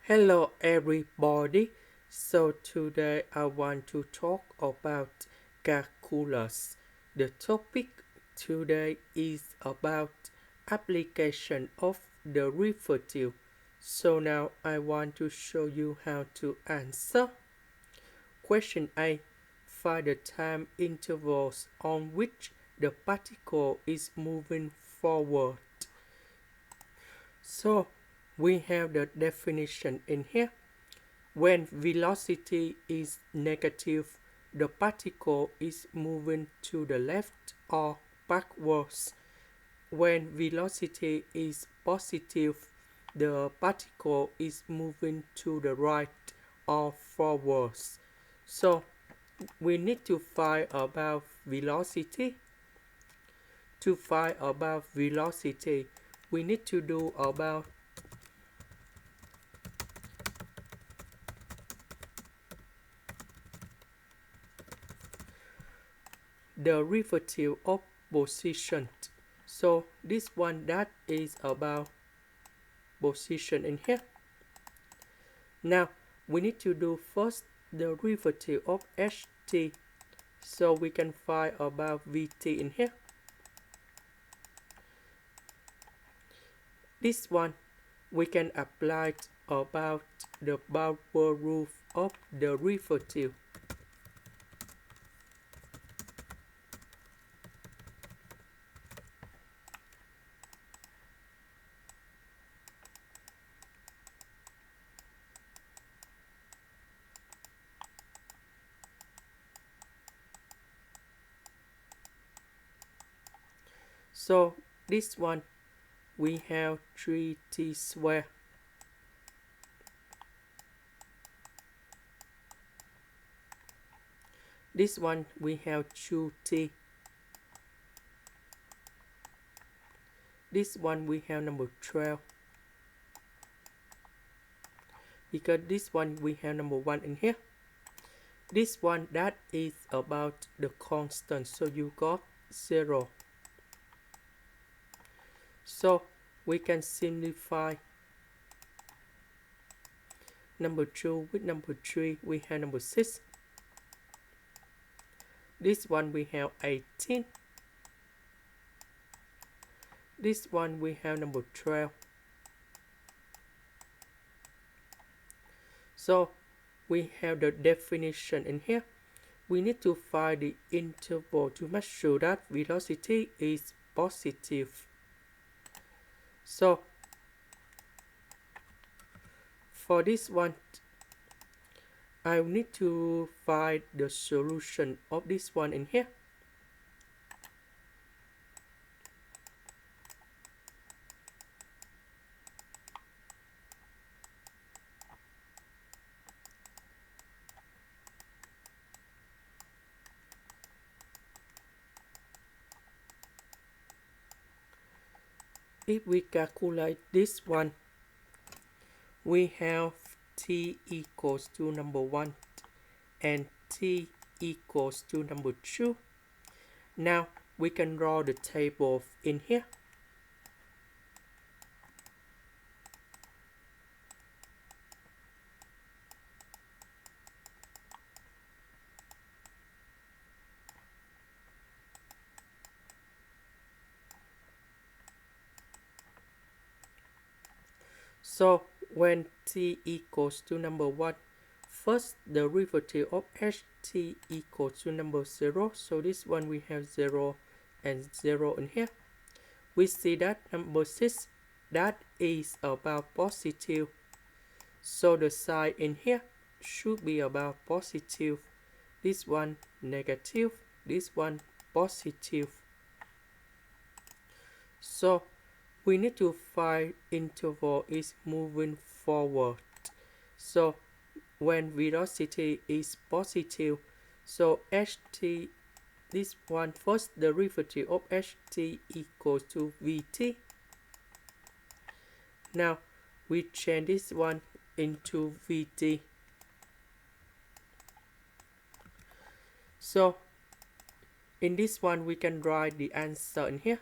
Hello everybody. So today I want to talk about calculus. The topic today is about application of derivative. So now I want to show you how to answer. Question A. Find the time intervals on which the particle is moving forward. So we have the definition in here. When velocity is negative, the particle is moving to the left or backwards. When velocity is positive, the particle is moving to the right or forwards. So we need to find about velocity. To find about velocity, we need to do about derivative of position. So this one that is about position in here. Now we need to do first the derivative of ht. So we can find about vt in here. This one we can apply about the power rule of derivative. So this one we have 3t squared. This one we have 2t. This one we have number 12. Because this one we have number 1 in here. This one that is about the constant, so you got 0. So we can simplify number 2 with number 3. We have number 6. This one we have 18. This one we have number 12. So we have the definition in here. We need to find the interval to make sure that velocity is positive. So for this one, I need to find the solution of this one in here. If we calculate this one, we have t equals to number 1 and t equals to number 2. Now we can draw the table in here. So when t equals to number 1, first the derivative of ht equals to number 0. So this one we have 0 and 0 in here. We see that number 6 that is about positive. So the sign in here should be about positive. This one negative. This one positive. So we need to find interval is moving forward. So when velocity is positive, so ht, this one first derivative of ht equals to vt. Now we change this one into vt. So in this one we can write the answer in here.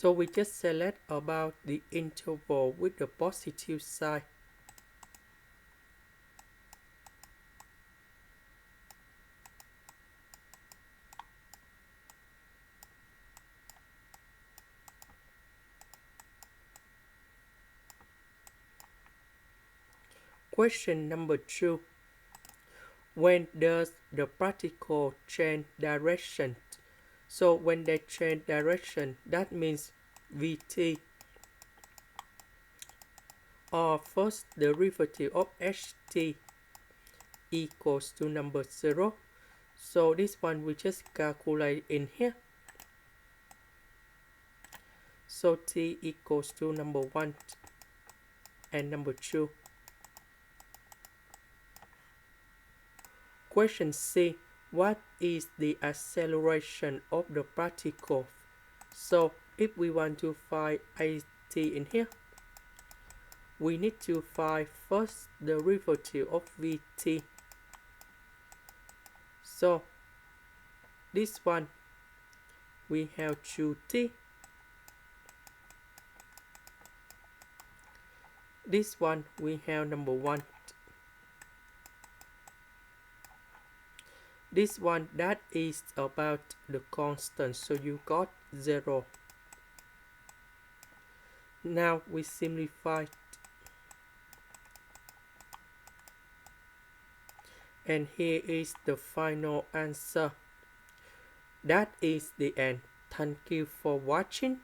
So we just select about the interval with the positive sign. Question number 2. When does the particle change direction? So when they change direction, that means Vt, or first derivative of Ht, equals to number 0. So this one we just calculate in here. So t equals to number 1 and number 2. Question C. What is the acceleration of the particle? So if we want to find at in here, we need to find first derivative of Vt. So this one we have 2t. This one we have number 1. This one, that is about the constant, so you got 0. Now we simplify, and here is the final answer. That is the end. Thank you for watching.